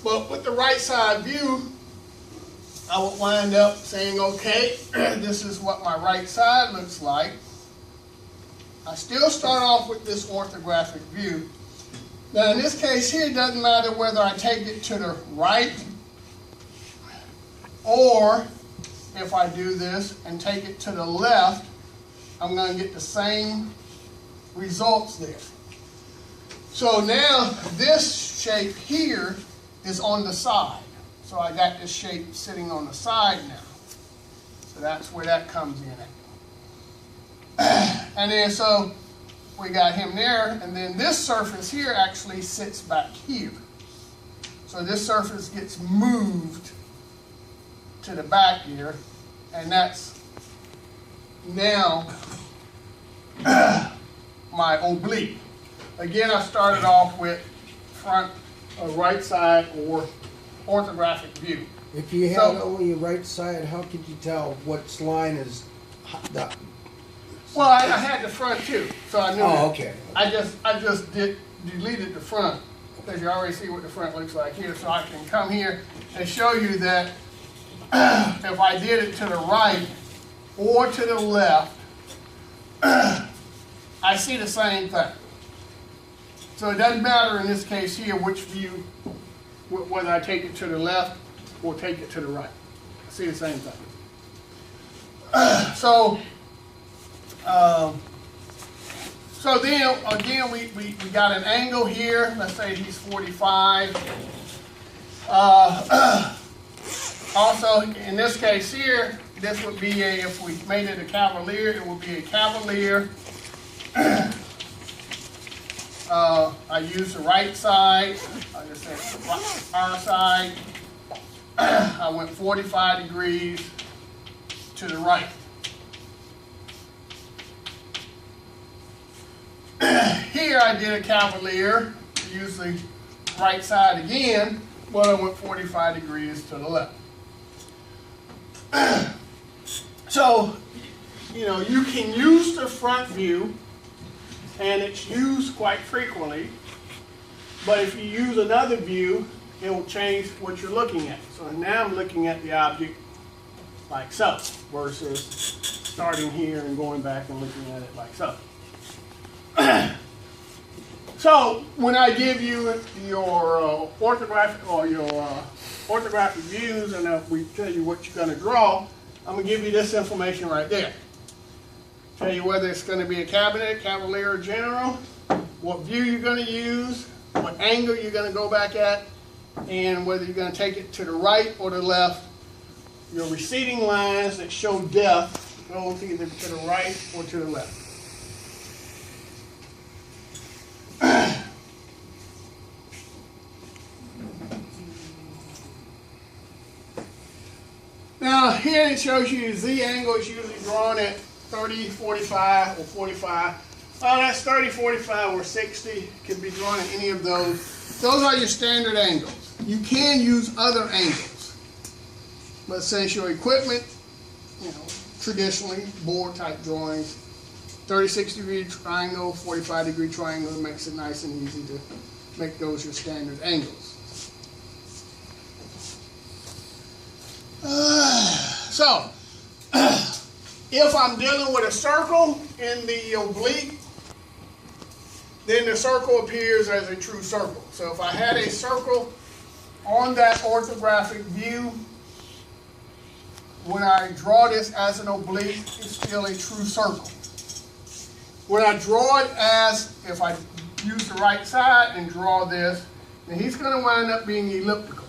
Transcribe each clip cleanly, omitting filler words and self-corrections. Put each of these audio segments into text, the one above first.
But with the right side view, I would wind up saying, okay, this is what my right side looks like. I still start off with this orthographic view. Now in this case here, it doesn't matter whether I take it to the right or if I do this and take it to the left, I'm going to get the same results there. So now this shape here is on the side. So I got this shape sitting on the side now. So that's where that comes in at. And then so we got him there, and then this surface here actually sits back here. So this surface gets moved to the back here, and that's now my oblique. Again, I started off with front or right side or orthographic view. If you had only right side, how could you tell which line is the? Well, I had the front too, so I knew. Oh, okay. I just deleted the front because you already see what the front looks like here. So I can come here and show you that if I did it to the right or to the left, I see the same thing. So it doesn't matter in this case here which view, whether I take it to the left or take it to the right. I see the same thing. So then again we got an angle here. Let's say he's 45. Also in this case here, this would be a, if we made it a cavalier, it would be a cavalier. I use the right side. I just said our side. I went 45 degrees to the right. Here I did a cavalier, use the right side again, but I went 45 degrees to the left. So, you know, you can use the front view, and it's used quite frequently, but if you use another view, it will change what you're looking at. So now I'm looking at the object like so, versus starting here and going back and looking at it like so. So when I give you your orthographic or your orthographic views, and we tell you what you're going to draw, I'm going to give you this information right there. Tell you whether it's going to be a cabinet, cavalier, or general, what view you're going to use, what angle you're going to go back at, and whether you're going to take it to the right or the left. Your receding lines that show depth go either to the right or to the left. Now here it shows you Z angle is usually drawn at 30, 45, or 45. Well, that's 30, 45, or 60. Can be drawn at any of those. Those are your standard angles. You can use other angles. But since your equipment, you know, traditionally, board type drawings, 36-degree triangle, 45-degree triangle makes it nice and easy to make those your standard angles. So, if I'm dealing with a circle in the oblique, then the circle appears as a true circle. So if I had a circle on that orthographic view, when I draw this as an oblique, it's still a true circle. When I draw it as, if I use the right side and draw this, then he's going to wind up being elliptical.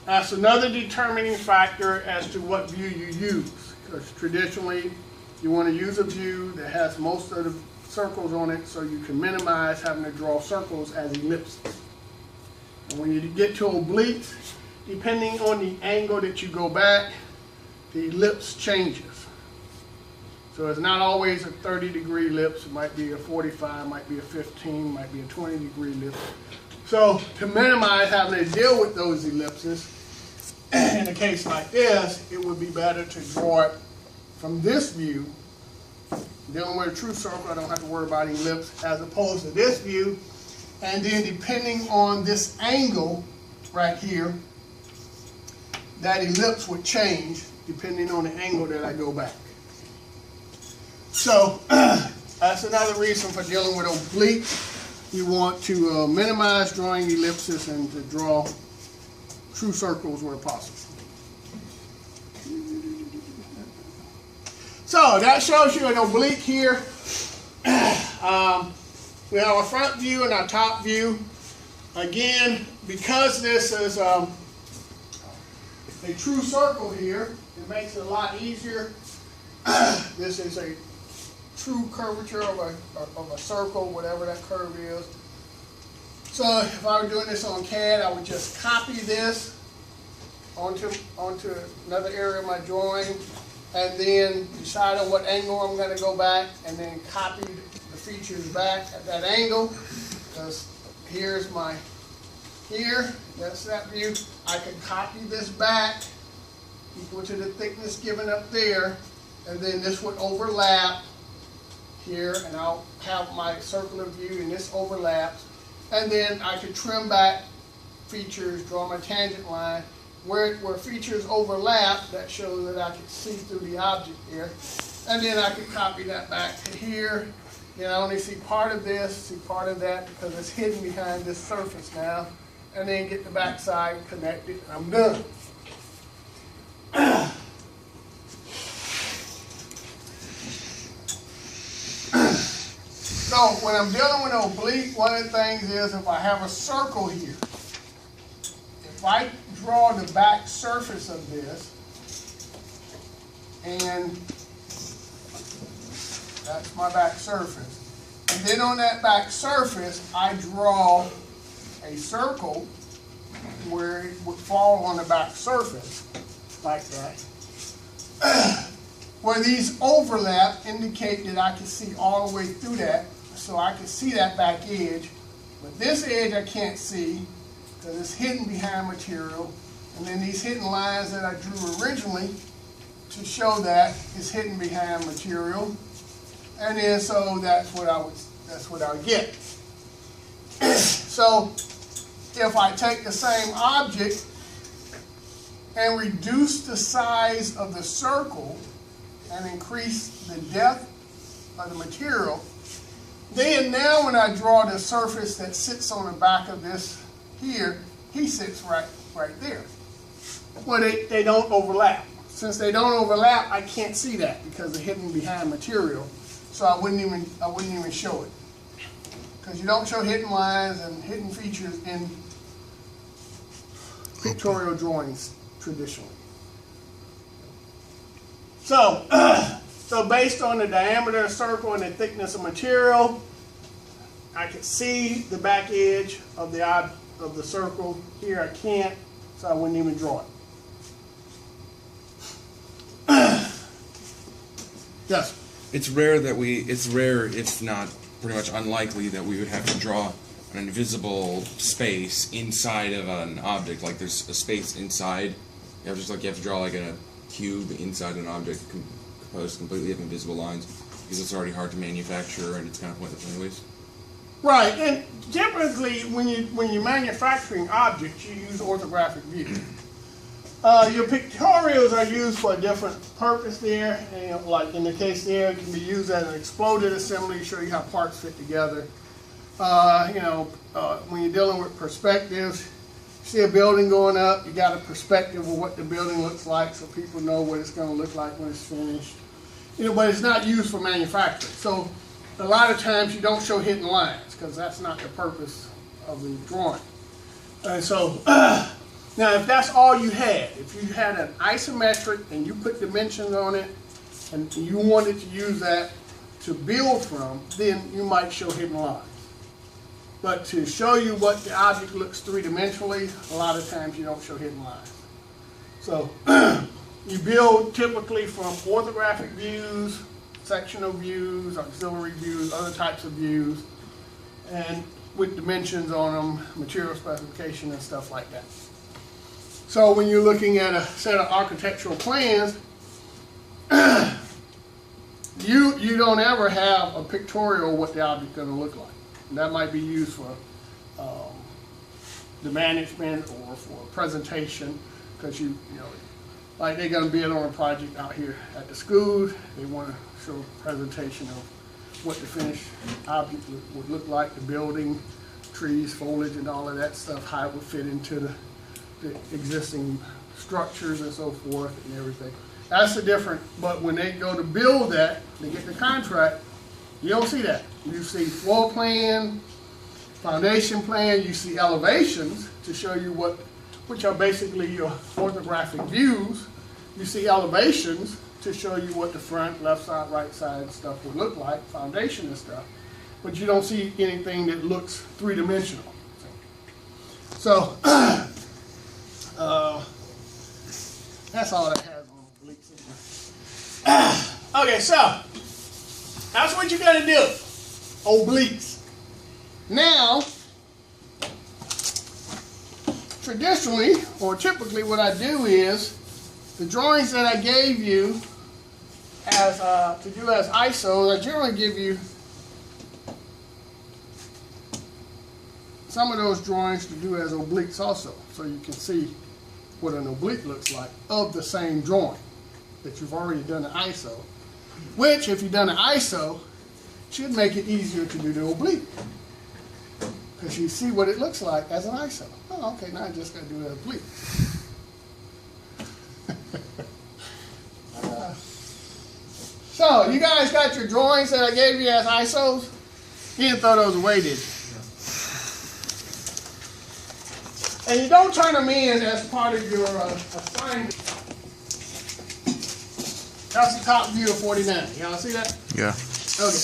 That's another determining factor as to what view you use. Because traditionally, you want to use a view that has most of the circles on it so you can minimize having to draw circles as ellipses. And when you get to obliques, depending on the angle that you go back, the ellipse changes. So it's not always a 30-degree ellipse. It might be a 45, might be a 15, might be a 20-degree ellipse. So to minimize having to deal with those ellipses, in a case like this, it would be better to draw it from this view. Dealing with a true circle, I don't have to worry about ellipse, as opposed to this view. And then depending on this angle right here, that ellipse would change depending on the angle that I go back. So that's another reason for dealing with oblique. You want to minimize drawing ellipses and to draw true circles where possible. So that shows you an oblique here. We have our front view and our top view. Again, because this is a true circle here, it makes it a lot easier. This is a true curvature of a circle, whatever that curve is. So if I were doing this on CAD, I would just copy this onto another area of my drawing, and then decide on what angle I'm going to go back, and then copy the features back at that angle. Because here's my, that's that view. I can copy this back equal to the thickness given up there, and then this would overlap here, and I'll have my circular view, and this overlaps, and then I could trim back features, draw my tangent line. Where features overlap, that shows that I can see through the object there, and then I could copy that back to here. You know, I only see part of this, see part of that, because it's hidden behind this surface now, and then get the back side and connect it, and I'm done. So when I'm dealing with oblique, one of the things is if I have a circle here, if I draw the back surface of this, and that's my back surface, and then on that back surface I draw a circle where it would fall on the back surface like that. Where these overlap indicate that I can see all the way through that, so I can see that back edge. But this edge I can't see because it's hidden behind material. And then these hidden lines that I drew originally to show that is hidden behind material. And then so that's what I would get. So if I take the same object and reduce the size of the circle and increase the depth of the material, then now when I draw the surface that sits on the back of this here, he sits right there. Well, they don't overlap. Since they don't overlap, I can't see that because they're hidden behind material. So I wouldn't even show it. Because you don't show hidden lines and hidden features in pictorial drawings traditionally. So, so based on the diameter of the circle and the thickness of material, I can see the back edge of the circle. Here I can't, so I wouldn't even draw it. Yes? It's rare, if not pretty much unlikely, that we would have to draw an invisible space inside of an object. Like there's a space inside. You have to draw like a cube inside an object composed completely of invisible lines, because it's already hard to manufacture and it's kind of pointless anyways. Right, and typically when you're manufacturing objects, you use orthographic view. Your pictorials are used for a different purpose there. And, like in the case there, it can be used as an exploded assembly to show you how parts fit together. When you're dealing with perspectives, you see a building going up, you got a perspective of what the building looks like so people know what it's going to look like when it's finished. But it's not used for manufacturing. So a lot of times you don't show hidden lines because that's not the purpose of the drawing. And so now if that's all you had, if you had an isometric and you put dimensions on it and you wanted to use that to build from, then you might show hidden lines. But to show you what the object looks three-dimensionally, a lot of times you don't show hidden lines. So you build typically from orthographic views, sectional views, auxiliary views, other types of views, and with dimensions on them, material specification and stuff like that. So when you're looking at a set of architectural plans, you don't ever have a pictorial of what the object's going to look like. And that might be used for the management or for a presentation, because you know, like they're gonna bid on a project out here at the school. They want to show a presentation of what the finished object would look like, the building, trees, foliage, and all of that stuff, how it would fit into the existing structures and so forth and everything. That's the difference. But when they go to build that, they get the contract, you don't see that. You see floor plan, foundation plan, you see elevations to show you what, which are basically your orthographic views. You see elevations to show you what the front, left side, right side stuff would look like, foundation and stuff. But you don't see anything that looks three-dimensional. So, that's all that has on obliques. Okay, so, that's what you're going to do. Obliques. Now, traditionally, or typically what I do is, the drawings that I gave you as to do as ISOs, I generally give you some of those drawings to do as obliques also, so you can see what an oblique looks like of the same drawing that you've already done an ISO, which, if you've done an ISO, should make it easier to do the oblique, because you see what it looks like as an ISO. Oh, okay, now I just got to do the oblique. So, you guys got your drawings that I gave you as ISOs? You didn't throw those away, did you? And you don't turn them in as part of your assignment. That's the top view of 49. Y'all see that? Yeah. Okay,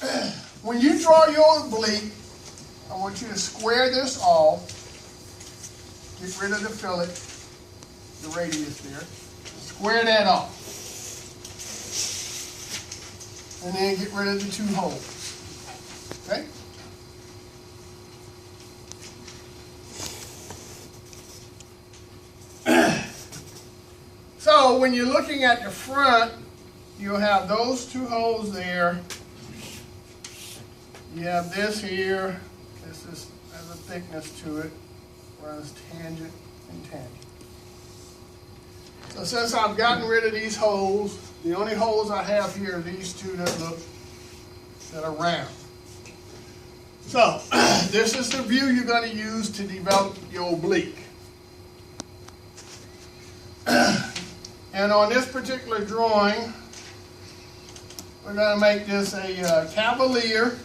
now, when you draw your oblique, I want you to square this off. Get rid of the fillet, the radius there. Square that off. And then get rid of the two holes. Okay? So when you're looking at the front, you'll have those two holes there. You have this here. This has a thickness to it. Runs tangent and tangent. So since I've gotten rid of these holes, the only holes I have here are these two that are round. So this is the view you're going to use to develop your oblique. And on this particular drawing, we're going to make this a cavalier.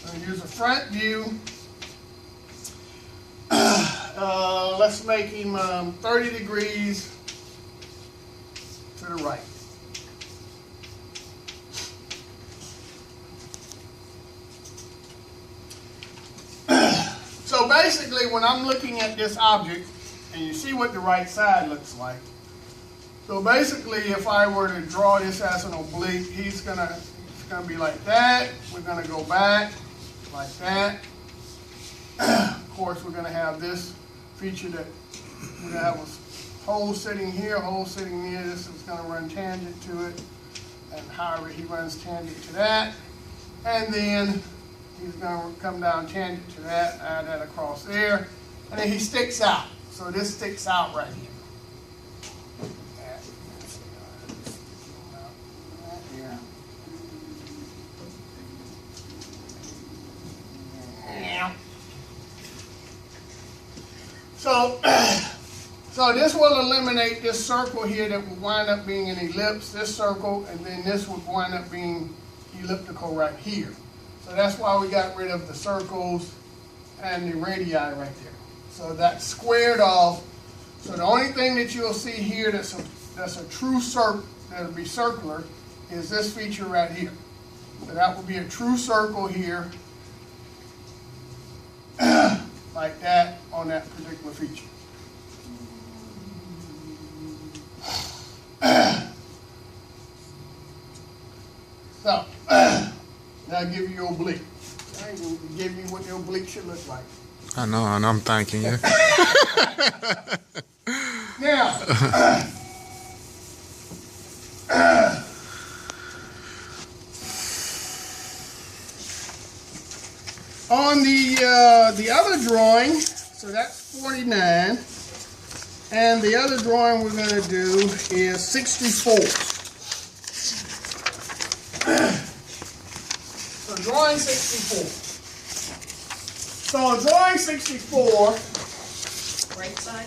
I'm going to use a front view. Let's make him 30 degrees to the right. So basically, when I'm looking at this object, and you see what the right side looks like. So basically, if I were to draw this as an oblique, it's gonna be like that. We're gonna go back like that. Of course, we're gonna have this feature that we're gonna have a hole sitting here, hole sitting there. This is gonna run tangent to it, and however he runs tangent to that, and then he's going to come down tangent to that, add that across there, and then he sticks out. So this sticks out right here. So this will eliminate this circle here that will wind up being an ellipse, this circle, and then this would wind up being elliptical right here. So that's why we got rid of the circles and the radii right there. So that's squared off. So the only thing that you'll see here that's a true circle, that'll be circular, is this feature right here. So that will be a true circle here, like that on that particular feature. So, now give you your oblique. I can give you what your oblique should look like. I know, and I'm thanking you. Now, On the other drawing, so that's 49, and the other drawing we're going to do is 64. So drawing 64. So on drawing 64, Right side?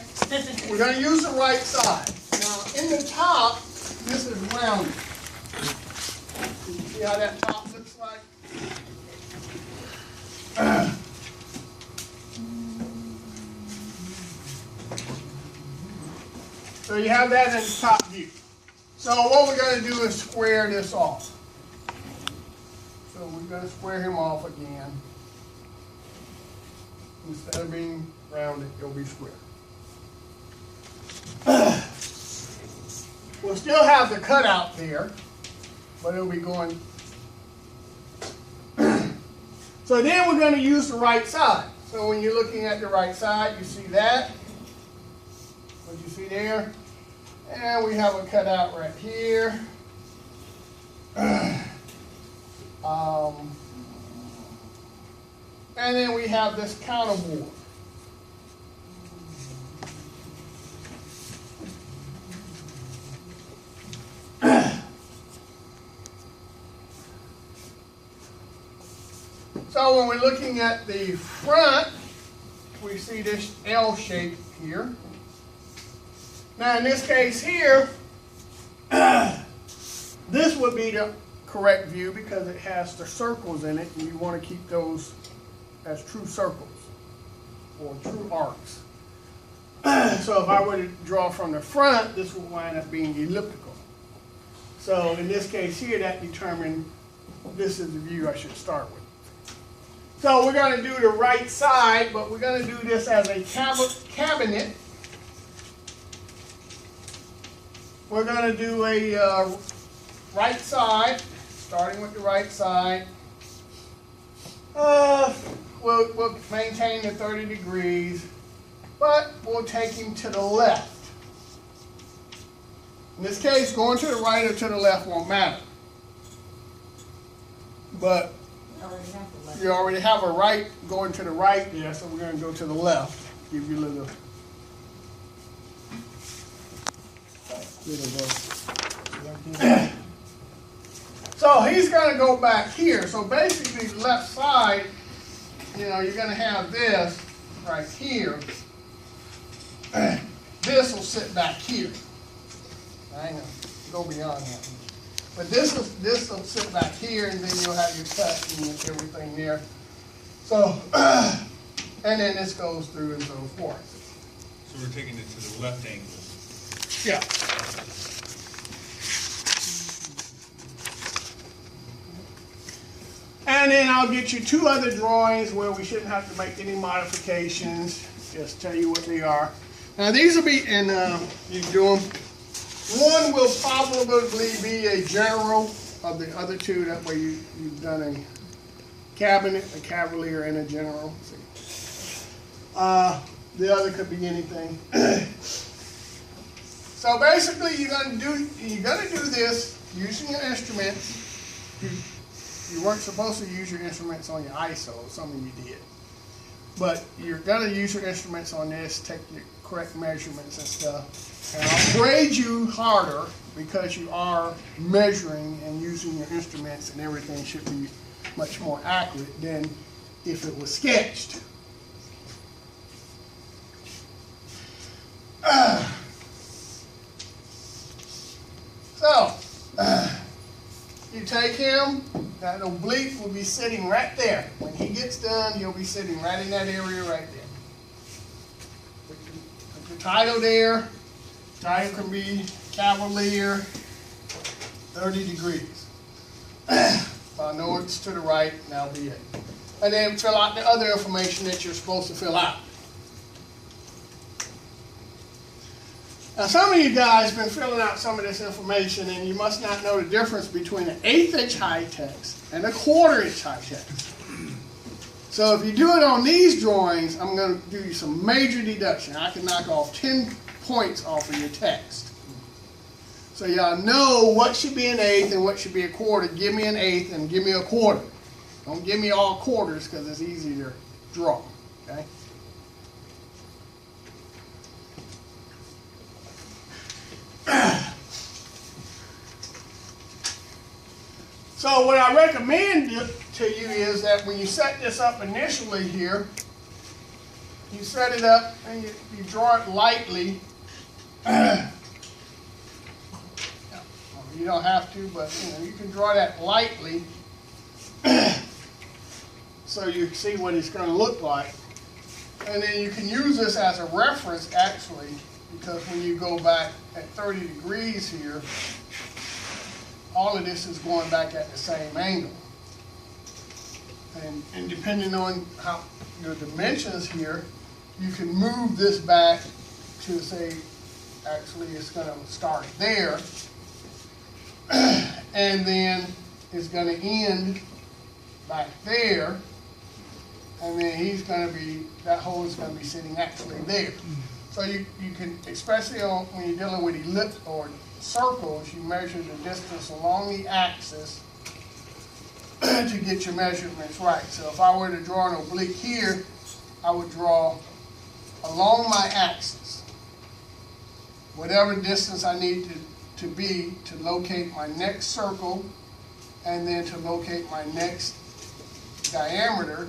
we're going to use the right side. Now in the top, this is rounded. Can you see how that top looks like? So you have that in the top view. So what we're going to do is square this off. So we're going to square him off again. Instead of being rounded, it'll be square. We'll still have the cutout there, but it'll be going. So then we're going to use the right side. So when you're looking at the right side, you see that. What you see there? And we have a cutout right here. And then we have this counterboard. So when we're looking at the front, we see this L shape here. Now in this case here, this would be the correct view because it has the circles in it, and you want to keep those as true circles or true arcs. So if I were to draw from the front, this would wind up being elliptical. So in this case here, that determined this is the view I should start with. So we're going to do the right side, but we're going to do this as a cabinet. We're going to do a right side, starting with the right side. We'll maintain the 30 degrees, but we'll take him to the left. In this case, going to the right or to the left won't matter. But you already have a right going to the right there, so we're going to go to the left. Give you a little So he's going to go back here. So basically, the left side, you know, you're going to have this right here. This will sit back here. I know, go beyond that. But this will sit back here, and then you'll have your cut and everything there. So, and then this goes through and so forth. So we're taking it to the left angle. Yeah. And then I'll get you two other drawings where we shouldn't have to make any modifications. Just tell you what they are. Now these will be in, you do them. One will probably be a general of the other two. That way you've done a cabinet, a cavalier, and a general. The other could be anything. So basically, you're gonna do this using your instruments. You weren't supposed to use your instruments on your ISO. Some of you did, but you're gonna use your instruments on this. Take your correct measurements and stuff. And I'll grade you harder because you are measuring and using your instruments, and everything should be much more accurate than if it was sketched. You take him, that oblique will be sitting right there. When he gets done, he'll be sitting right in that area right there. Put your title there. Title can be cavalier, 30 degrees. If I know it's to the right, that'll be it. And then fill out the other information that you're supposed to fill out. Now some of you guys have been filling out some of this information, and you must not know the difference between an 1/8 inch high text and a 1/4 inch high text. So if you do it on these drawings, I'm going to do you some major deduction. I can knock off 10 points off of your text. So y'all know what should be an 1/8 and what should be a 1/4. Give me an 1/8 and give me a 1/4. Don't give me all quarters because it's easy to draw, okay? So what I recommend to you is that when you set this up initially here, you set it up and you draw it lightly. You don't have to, but you can draw that lightly so you see what it's going to look like. And then you can use this as a reference actually, because when you go back at 30 degrees here, all of this is going back at the same angle. And depending on how your dimensions here, you can move this back to say, actually it's going to start there, and then it's going to end back there, and then he's going to be, that hole is going to be sitting actually there. So you can, especially when you're dealing with ellipse or circles, you measure the distance along the axis to get your measurements right. So if I were to draw an oblique here, I would draw along my axis whatever distance I need to be to locate my next circle and then to locate my next diameter.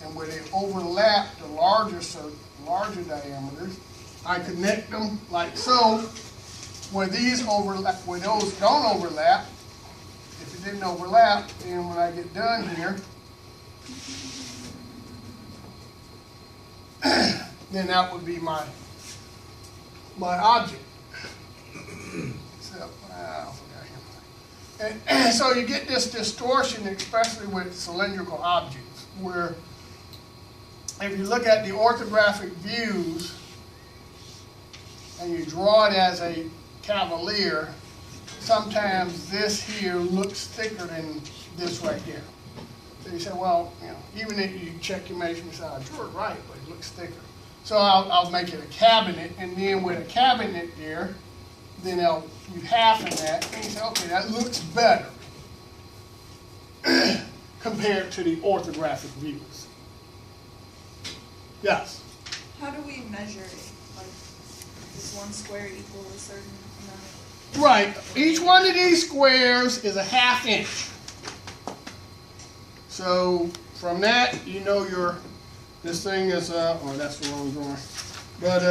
And where they overlap the larger diameters, I connect them like so. Where these overlap, where those don't overlap, if it didn't overlap, then when I get done here, then that would be my object. So, and so you get this distortion, especially with cylindrical objects, where if you look at the orthographic views and you draw it as a cavalier, sometimes this here looks thicker than this right here. So you say, well, even if you check your measurements out, I drew it right, but it looks thicker. So I'll make it a cabinet, and then with a cabinet there, then you halfen that, and you say, okay, that looks better compared to the orthographic views. Yes? How do we measure it? Like, does one square equal a certain amount? Right. Each one of these squares is a 1/2 inch. So from that, you know this thing is, oh, that's the wrong drawing. But,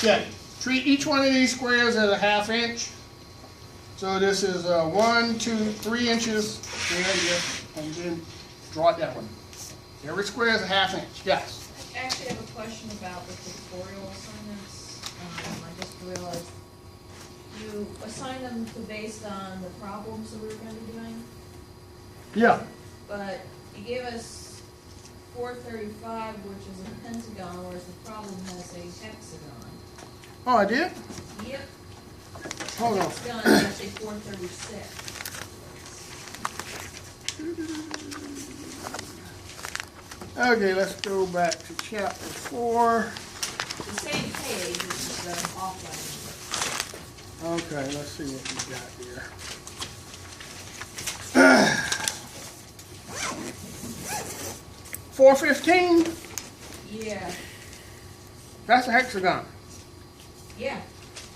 yeah, treat each one of these squares as a 1/2 inch. So this is 1, 2, 3 inches. There you go. And then draw it that way. Every square is a 1/2 inch. Yes? I actually have a question about the tutorial assignments. I just realized you assign them based on the problems that we were going to be doing, Yeah. but you gave us 435, which is a pentagon, whereas the problem has a hexagon. Oh, I did? Yep. Hold on. Hexagon is actually 436. Okay, let's go back to chapter 4. The same page, which is the offline. Okay, let's see what we got here. 415? Yeah. That's a hexagon. Yeah.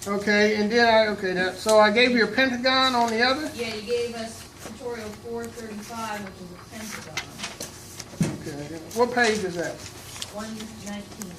Okay, and then so I gave you a pentagon on the other? Yeah, you gave us tutorial 435, which is a pentagon. Okay, what page is that? 119.